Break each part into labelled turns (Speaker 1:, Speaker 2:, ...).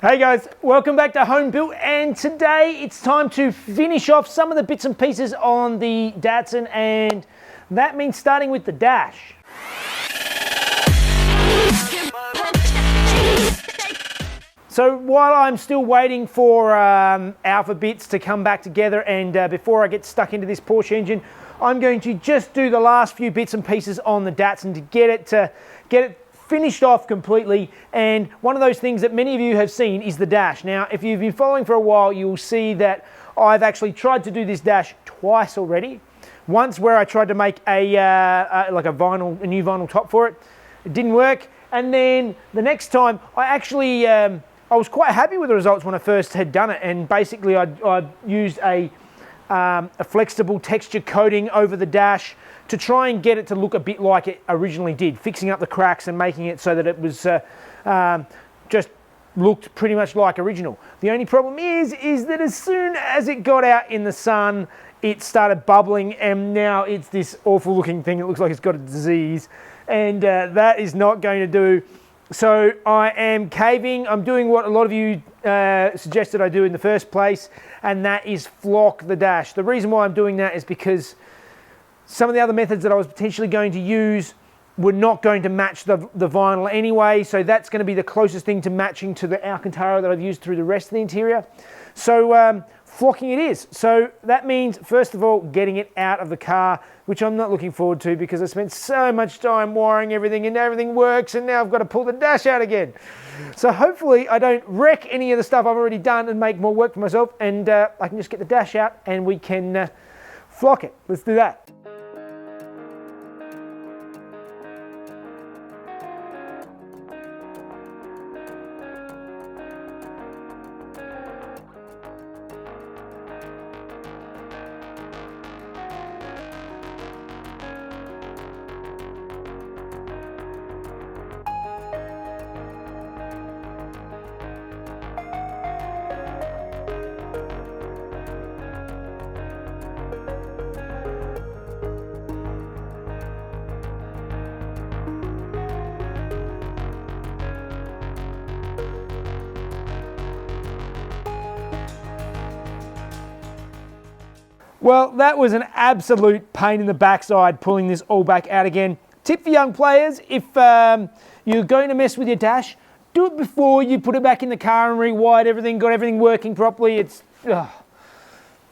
Speaker 1: Hey guys, welcome back to Home Built, and today it's time to finish off some of the bits and pieces on the Datsun, and that means starting with the dash. So while I'm still waiting for alpha bits to come back together and before I get stuck into this Porsche engine, I'm going to just do the last few bits and pieces on the Datsun to get it finished off completely. And one of those things that many of you have seen is the dash. Now, if you've been following for a while, you'll see that I've actually tried to do this dash twice already. Once where I tried to make a new vinyl top for it. It didn't work. And then the next time, I was quite happy with the results when I first had done it. And basically, I used a flexible texture coating over the dash to try and get it to look a bit like it originally did, fixing up the cracks and making it so that it was just looked pretty much like original. The only problem is that as soon as it got out in the sun, it started bubbling, and now it's this awful looking thing. It looks like it's got a disease, and that is not going to do. So I am caving. I'm doing what a lot of you suggested I do in the first place, and that is flock the dash. The reason why I'm doing that is because some of the other methods that I was potentially going to use were not going to match the vinyl anyway, so that's going to be the closest thing to matching to the Alcantara that I've used through the rest of the interior. So flocking it is. So that means, first of all, getting it out of the car, which I'm not looking forward to because I spent so much time wiring everything and everything works, and now I've got to pull the dash out again. So hopefully I don't wreck any of the stuff I've already done and make more work for myself, and I can just get the dash out and we can flock it. Let's do that. Well, that was an absolute pain in the backside pulling this all back out again. Tip for young players, if you're going to mess with your dash, do it before you put it back in the car and rewired everything, got everything working properly. It's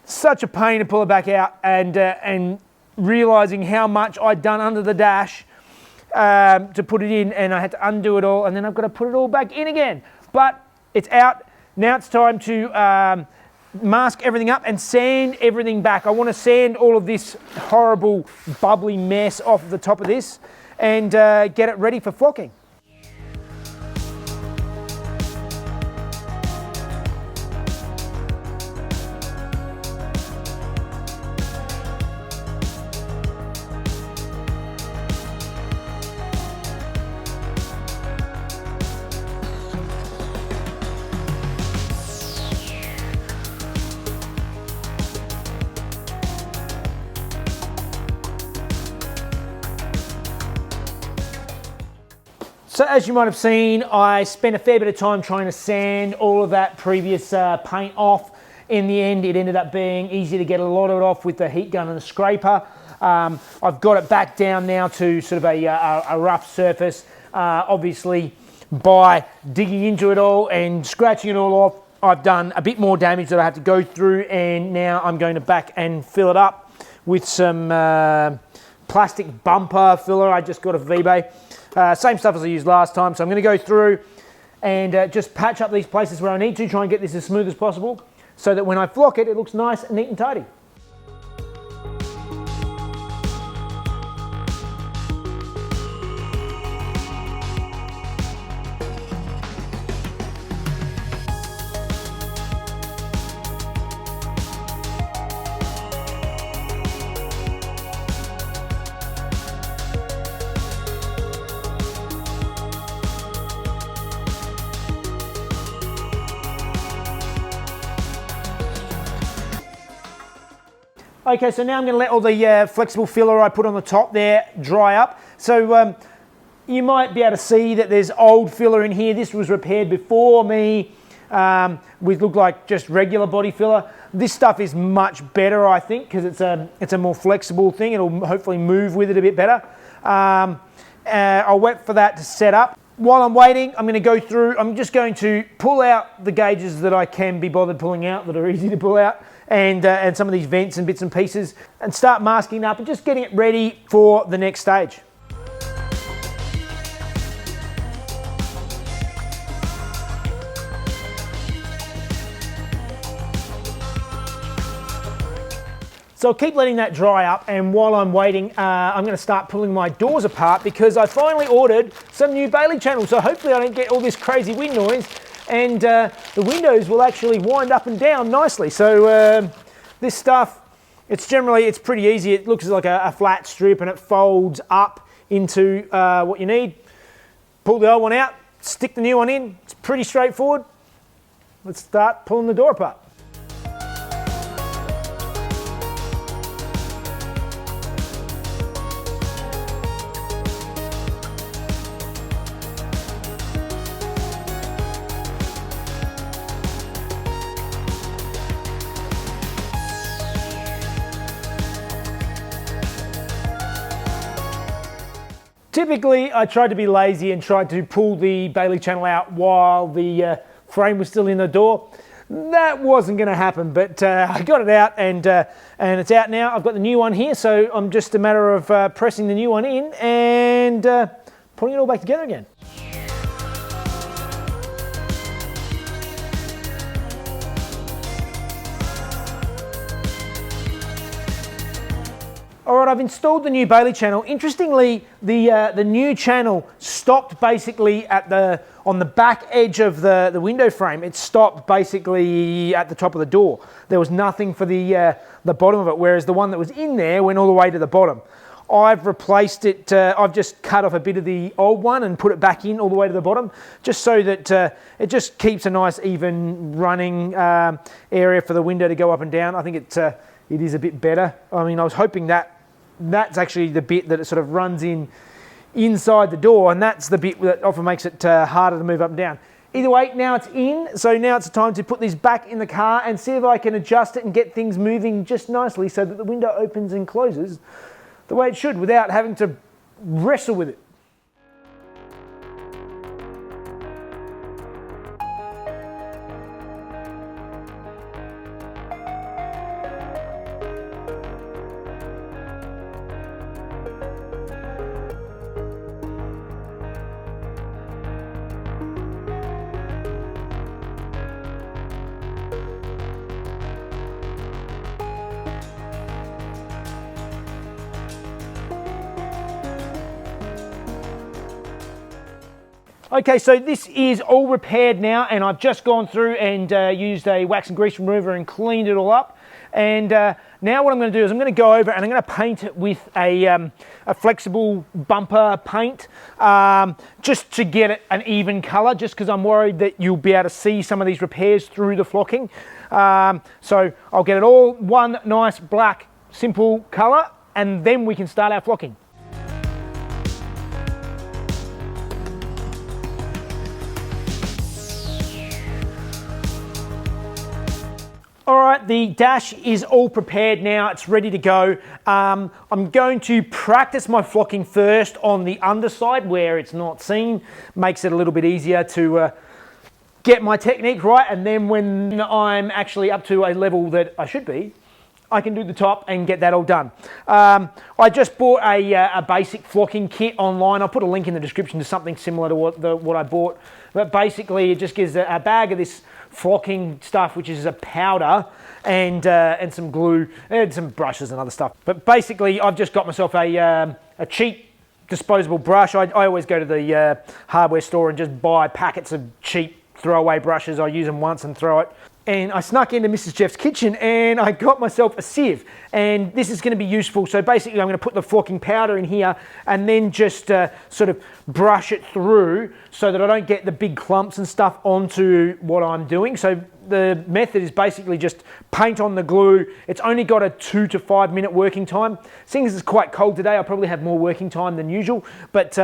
Speaker 1: such a pain to pull it back out, and realizing how much I'd done under the dash to put it in, and I had to undo it all, and then I've got to put it all back in again. But it's out. Now it's time to mask everything up and sand everything back. I want to sand all of this horrible bubbly mess off the top of this and get it ready for flocking. So as you might have seen, I spent a fair bit of time trying to sand all of that previous paint off. In the end, it ended up being easy to get a lot of it off with the heat gun and the scraper. I've got it back down now to sort of a rough surface. Obviously, by digging into it all and scratching it all off, I've done a bit more damage that I have to go through, and now I'm going to back and fill it up with some plastic bumper filler. I just got a V-Bay. Same stuff as I used last time, so I'm going to go through and just patch up these places where I need to, try and get this as smooth as possible so that when I flock it, it looks nice, neat and tidy. Okay, so now I'm going to let all the flexible filler I put on the top there dry up. So you might be able to see that there's old filler in here. This was repaired before me which look like just regular body filler. This stuff is much better, I think, because it's a more flexible thing. It'll hopefully move with it a bit better. I'll wait for that to set up. While I'm waiting, I'm just going to pull out the gauges that I can be bothered pulling out, that are easy to pull out, and some of these vents and bits and pieces, and start masking up and just getting it ready for the next stage. So I'll keep letting that dry up, and while I'm waiting, I'm going to start pulling my doors apart because I finally ordered some new Bailey channels, so hopefully I don't get all this crazy wind noise, and the windows will actually wind up and down nicely. So this stuff, it's pretty easy. It looks like a flat strip and it folds up into what you need. Pull the old one out, stick the new one in. It's pretty straightforward. Let's start pulling the door apart. Typically, I tried to be lazy and tried to pull the Bailey channel out while the frame was still in the door. That wasn't going to happen, but I got it out, and it's out now. I've got the new one here, so I'm just a matter of pressing the new one in and putting it all back together again. All right, I've installed the new Bailey channel. Interestingly, the new channel stopped basically on the back edge of the window frame. It stopped basically at the top of the door. There was nothing for the bottom of it, whereas the one that was in there went all the way to the bottom. I've replaced it, I've just cut off a bit of the old one and put it back in all the way to the bottom, just so that it just keeps a nice even running area for the window to go up and down. I think it is a bit better. I mean, I was hoping that's actually the bit that it sort of runs inside the door, and that's the bit that often makes it harder to move up and down. Either way, now it's in, so now it's time to put this back in the car and see if I can adjust it and get things moving just nicely so that the window opens and closes the way it should without having to wrestle with it. Okay, so this is all repaired now, and I've just gone through and used a wax and grease remover and cleaned it all up. And now what I'm going to do is I'm going to go over and I'm going to paint it with a flexible bumper paint, just to get it an even colour, just because I'm worried that you'll be able to see some of these repairs through the flocking. So I'll get it all one nice black simple colour, and then we can start our flocking. All right, the dash is all prepared now. It's ready to go. I'm going to practice my flocking first on the underside where it's not seen. Makes it a little bit easier to get my technique right. And then when I'm actually up to a level that I should be, I can do the top and get that all done. I just bought a basic flocking kit online. I'll put a link in the description to something similar to what I bought. But basically, it just gives a bag of this flocking stuff, which is a powder and some glue and some brushes and other stuff. But basically, I've just got myself a cheap disposable brush. I always go to the hardware store and just buy packets of cheap throwaway brushes. I use them once and throw it. And I snuck into Mrs. Jeff's kitchen and I got myself a sieve, and this is going to be useful. So basically I'm going to put the flocking powder in here and then just sort of brush it through so that I don't get the big clumps and stuff onto what I'm doing. So the method is basically just paint on the glue. It's only got a 2 to 5 minute working time. Seeing as it's quite cold today, I'll probably have more working time than usual. But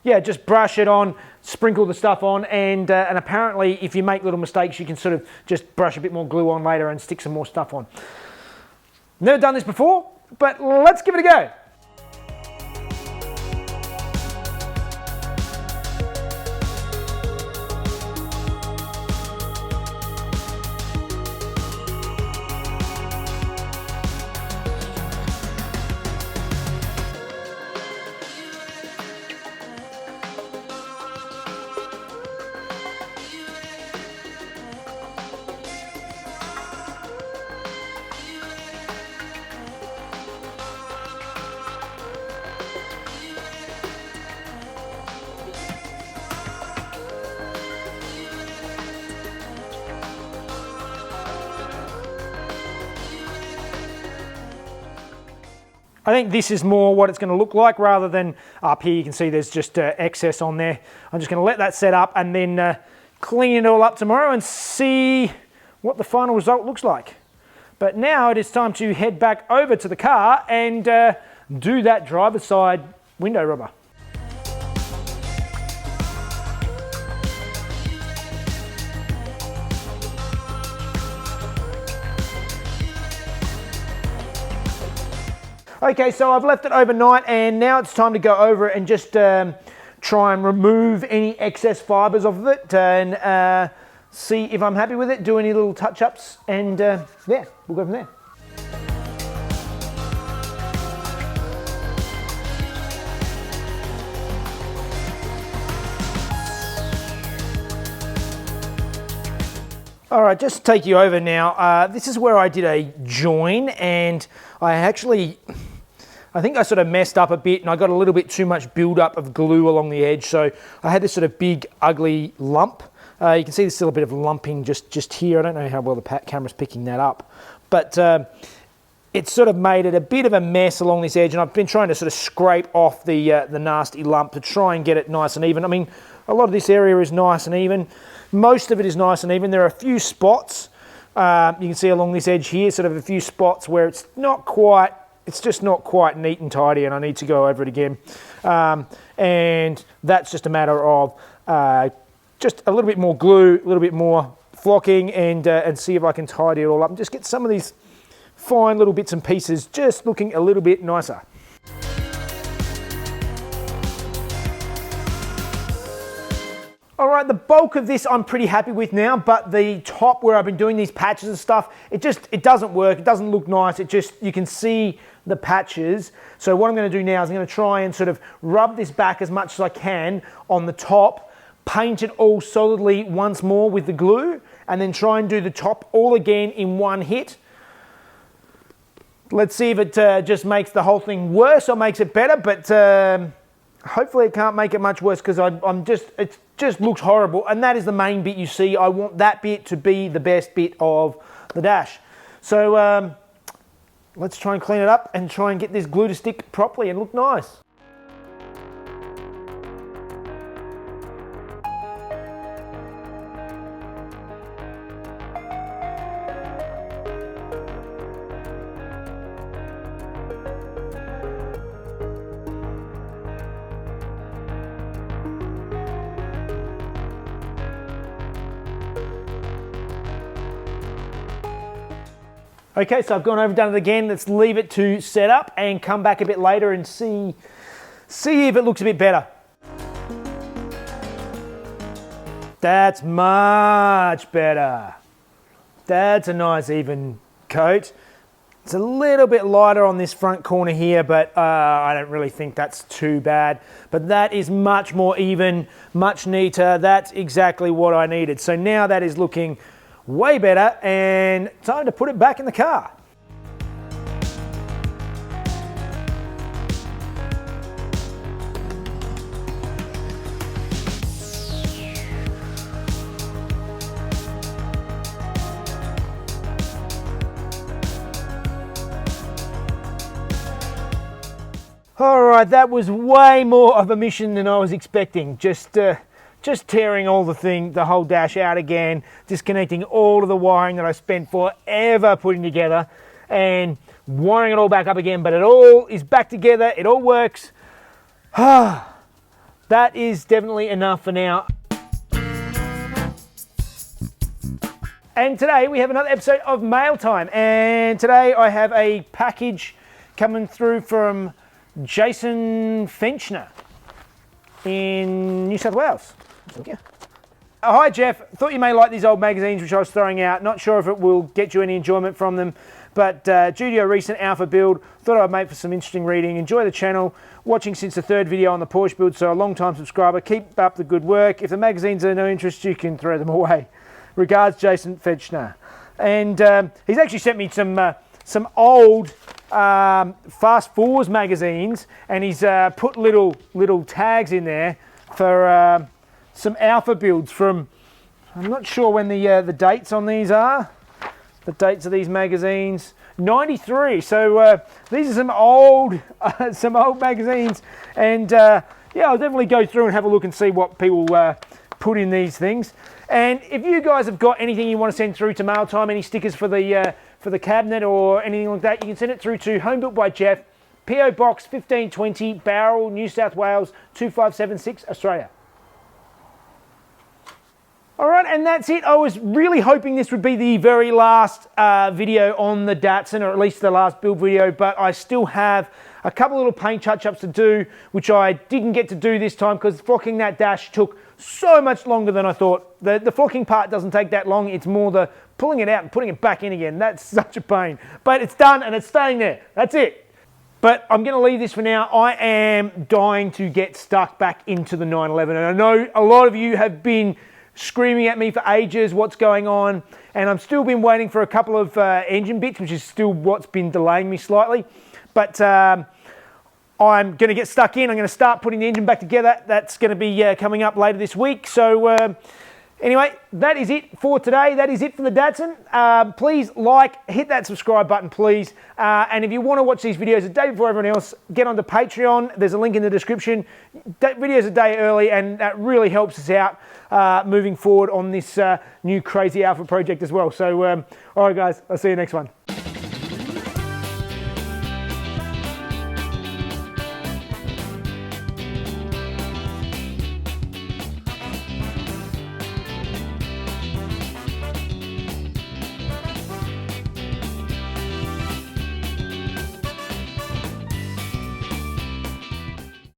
Speaker 1: yeah, just brush it on, sprinkle the stuff on, and apparently if you make little mistakes, you can sort of just brush a bit more glue on later and stick some more stuff on. Never done this before, but let's give it a go. I think this is more what it's going to look like rather than up here. You can see there's just excess on there. I'm just going to let that set up and then clean it all up tomorrow and see what the final result looks like. But now it is time to head back over to the car and do that driver's side window rubber. Okay, so I've left it overnight and now it's time to go over it and just try and remove any excess fibers of it and see if I'm happy with it, do any little touch-ups, and yeah, we'll go from there. All right, just to take you over now, this is where I did a join, and I think I sort of messed up a bit and I got a little bit too much build-up of glue along the edge, so I had this sort of big, ugly lump. You can see there's still a bit of lumping just here. I don't know how well the camera's picking that up, but it's sort of made it a bit of a mess along this edge, and I've been trying to sort of scrape off the nasty lump to try and get it nice and even. I mean, a lot of this area is nice and even. Most of it is nice and even. There are a few spots, you can see along this edge here, sort of a few spots where it's just not quite neat and tidy, and I need to go over it again. And that's just a matter of just a little bit more glue, a little bit more flocking, and see if I can tidy it all up and just get some of these fine little bits and pieces just looking a little bit nicer. All right, the bulk of this I'm pretty happy with now, but the top where I've been doing these patches and stuff, it doesn't work, it doesn't look nice, you can see the patches. So what I'm going to do now is I'm going to try and sort of rub this back as much as I can on the top, paint it all solidly once more with the glue, and then try and do the top all again in one hit. Let's see if it just makes the whole thing worse or makes it better, but hopefully it can't make it much worse, because it just looks horrible, and that is the main bit you see. I want that bit to be the best bit of the dash. So let's try and clean it up and try and get this glue to stick properly and look nice. Okay, so I've gone over and done it again. Let's leave it to set up and come back a bit later and see if it looks a bit better. That's much better. That's a nice even coat. It's a little bit lighter on this front corner here, but I don't really think that's too bad. But that is much more even, much neater. That's exactly what I needed. So now that is looking way better, and time to put it back in the car. All right, that was way more of a mission than I was expecting. Just just tearing the whole dash out again, disconnecting all of the wiring that I spent forever putting together, and wiring it all back up again, but it all is back together, it all works. That is definitely enough for now. And today we have another episode of Mail Time, and today I have a package coming through from Jason Fenchner in New South Wales. Thank you. Hi Jeff, thought you may like these old magazines which I was throwing out. Not sure if it will get you any enjoyment from them, but due to a recent alpha build, thought I'd make for some interesting reading. Enjoy the channel, watching since the third video on the Porsche build, so a long time subscriber. Keep up the good work. If the magazines are no interest, you can throw them away. Regards, Jason Fenchner. And he's actually sent me some old Fast Fours magazines, and he's put little tags in there for some alpha builds from, I'm not sure when the dates on these are. The dates of these magazines, 93. So these are some old magazines, and yeah, I'll definitely go through and have a look and see what people put in these things. And if you guys have got anything you want to send through to Mail Time, any stickers for the cabinet or anything like that, you can send it through to Home Built by Jeff, PO Box 1520, Bowral, New South Wales 2576, Australia. All right, and that's it. I was really hoping this would be the very last video on the Datsun, or at least the last build video, but I still have a couple little paint touch-ups to do, which I didn't get to do this time because flocking that dash took so much longer than I thought. The flocking part doesn't take that long. It's more the pulling it out and putting it back in again. That's such a pain. But it's done and it's staying there. That's it. But I'm going to leave this for now. I am dying to get stuck back into the 911. And I know a lot of you have been screaming at me for ages what's going on. And I've still been waiting for a couple of engine bits, which is still what's been delaying me slightly. But I'm going to get stuck in. I'm going to start putting the engine back together. That's going to be coming up later this week. So anyway, that is it for today. That is it for the Datsun. Please hit that subscribe button, please. And if you want to watch these videos a day before everyone else, get onto Patreon. There's a link in the description. Videos a day early, and that really helps us out moving forward on this new crazy alpha project as well. So, all right, guys, I'll see you next one.